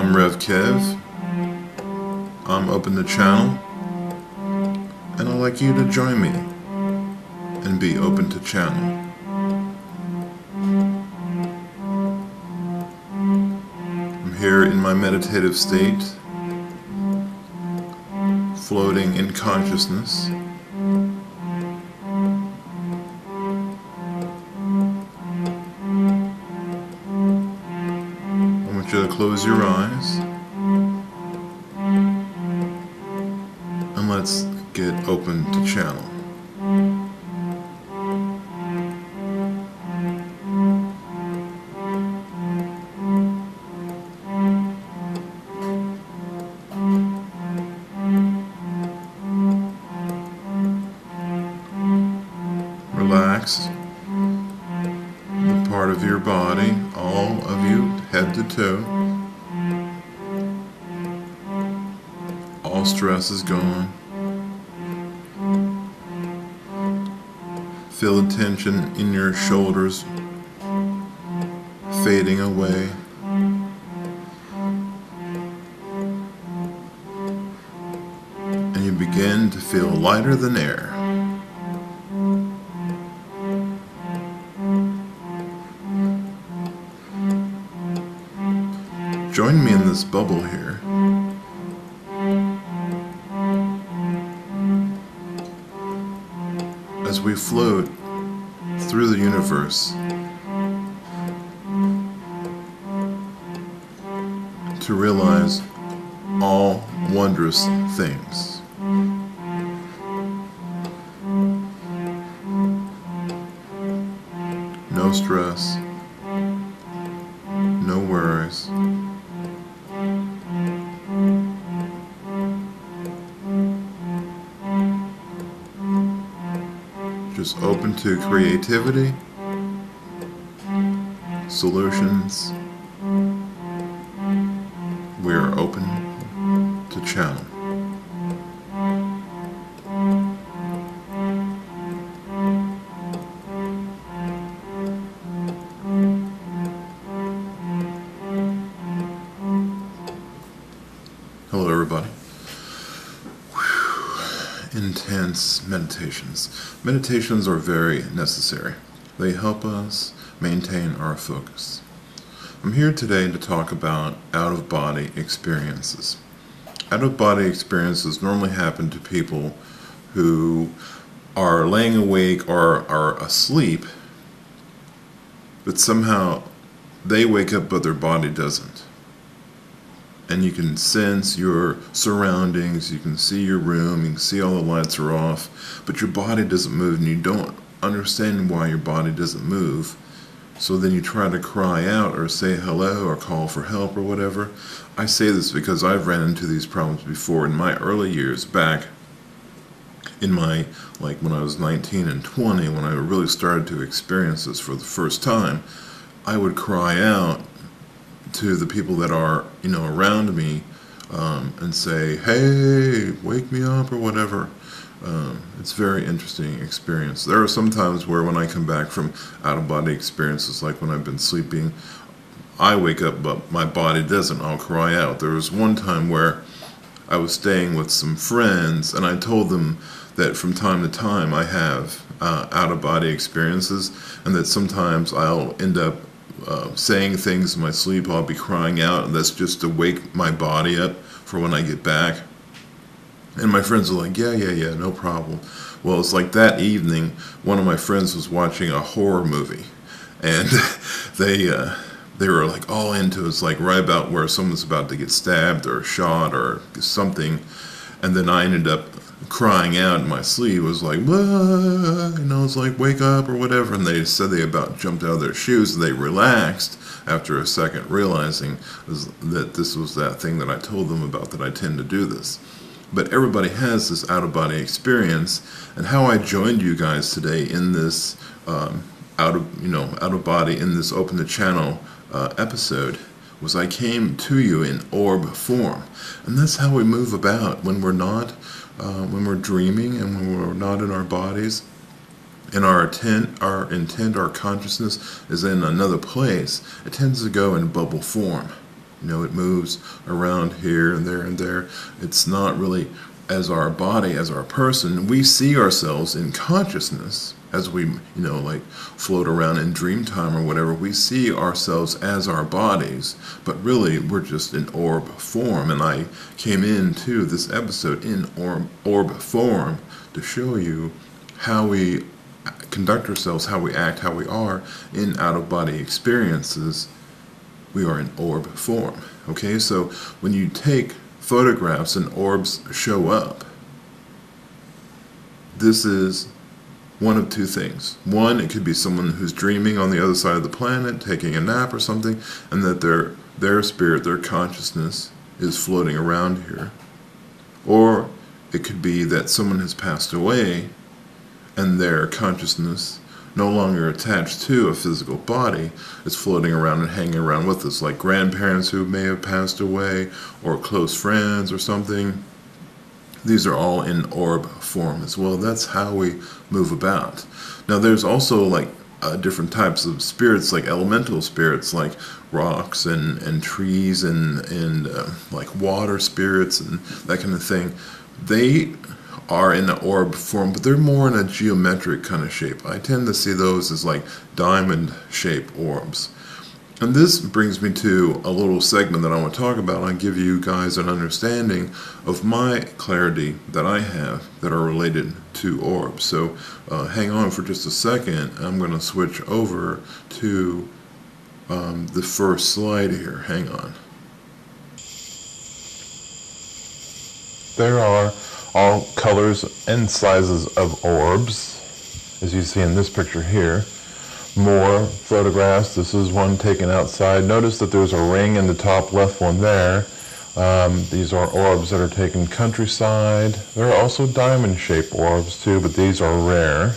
I'm Rev Kev. I'm open the channel, and I'd like you to join me and be open to channel. I'm here in my meditative state, floating in consciousness. I want you to close your eyes and let's get open to channel. Relax the part of your body, all of you, head to toe. All stress is gone. Feel the tension in your shoulders fading away. And you begin to feel lighter than air. Join me in this bubble here. As we float through the universe to realize all wondrous things. No stress, no worries. Just open to creativity, solutions. We are open to channel. Hello, everybody. Intense meditations. Meditations are very necessary. They help us maintain our focus. I'm here today to talk about out-of-body experiences. Out-of-body experiences normally happen to people who are laying awake or are asleep, but somehow they wake up but their body doesn't. And you can sense your surroundings, you can see your room, you can see all the lights are off, but your body doesn't move and you don't understand why your body doesn't move. So then you try to cry out or say hello or call for help or whatever. I say this because I've ran into these problems before in my early years back in my, like when I was 19 and 20, when I really started to experience this for the first time. I would cry out to the people that are, around me and say, hey, wake me up or whatever. It's a very interesting experience. There are some times where when I come back from out-of-body experiences, like when I've been sleeping, I wake up but my body doesn't. I'll cry out. There was one time where I was staying with some friends and I told them that from time to time I have out-of-body experiences and that sometimes I'll end up saying things in my sleep. I'll be crying out, and that's just to wake my body up for when I get back. And my friends are like, yeah, no problem. Well, it's like that evening, one of my friends was watching a horror movie, and they were like all into it. It's like right about where someone's about to get stabbed or shot or something, and then I ended up crying out in my sleep. It was like, it's like, wake up or whatever. And they said they about jumped out of their shoes and they relaxed after a second, realizing that this was that thing that I told them about, that I tend to do this. But everybody has this out-of-body experience, and how I joined you guys today in this out-of-body, in this Open the Channel episode, was I came to you in orb form. And that's how we move about when we're not when we're dreaming and when we're not in our bodies, and our intent, our consciousness is in another place. It tends to go in bubble form. You know, it moves around here and there and there. It's not really as our body, as our person. We see ourselves in consciousness as we, like float around in dream time or whatever. We see ourselves as our bodies, but really we're just in orb form. And I came into this episode in orb form to show you how we conduct ourselves, how we act, how we are in out-of-body experiences. We are in orb form. Okay, so when you take photographs and orbs show up, this is one of two things. One, it could be someone who's dreaming on the other side of the planet, taking a nap or something, and that their spirit, their consciousness is floating around here. Or it could be that someone has passed away and their consciousness, no longer attached to a physical body, is floating around and hanging around with us, like grandparents who may have passed away or close friends or something. These are all in orb form as well. That's how we move about. Now there's also like different types of spirits, like elemental spirits, like rocks and trees and like water spirits and that kind of thing. They are in an orb form, but they're more in a geometric kind of shape. I tend to see those as like diamond-shaped orbs. And this brings me to a little segment that I want to talk about. I give you guys an understanding of my clarity that I have that are related to orbs. So hang on for just a second. I'm going to switch over to the first slide here. Hang on. There are all colors and sizes of orbs, as you see in this picture here. More photographs. This is one taken outside. Notice that there's a ring in the top left one there. These are orbs that are taken countryside. There are also diamond-shaped orbs too, but these are rare.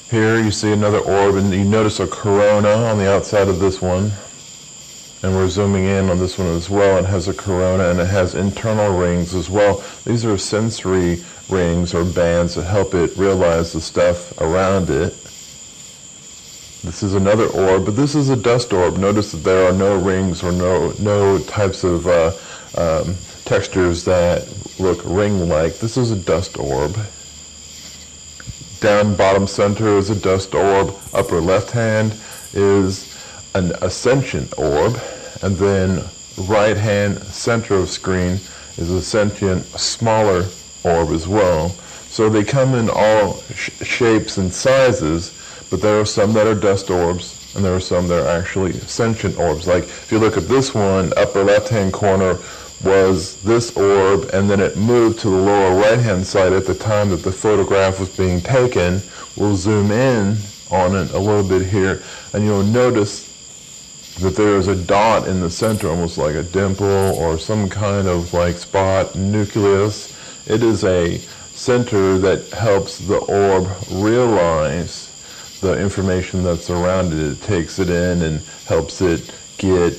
Here you see another orb, and you notice a corona on the outside of this one. And we're zooming in on this one as well. It has a corona and it has internal rings as well. These are sensory rings or bands that help it realize the stuff around it. This is another orb, but this is a dust orb. Notice that there are no rings or no types of textures that look ring-like. This is a dust orb. Down bottom center is a dust orb. Upper left hand is an ascension orb, and then right hand center of screen is a sentient smaller orb as well. So they come in all shapes and sizes, but there are some that are dust orbs and there are some that are actually sentient orbs. Like if you look at this one, upper left hand corner was this orb, and then it moved to the lower right hand side at the time that the photograph was being taken. We'll zoom in on it a little bit here, and you'll notice that there is a dot in the center, almost like a dimple or some kind of like spot, nucleus. It is a center that helps the orb realize the information that's around it. It takes it in and helps it get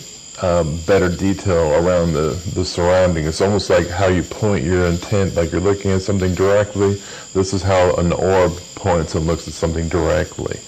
better detail around the surrounding. It's almost like how you point your intent, like you're looking at something directly. This is how an orb points and looks at something directly.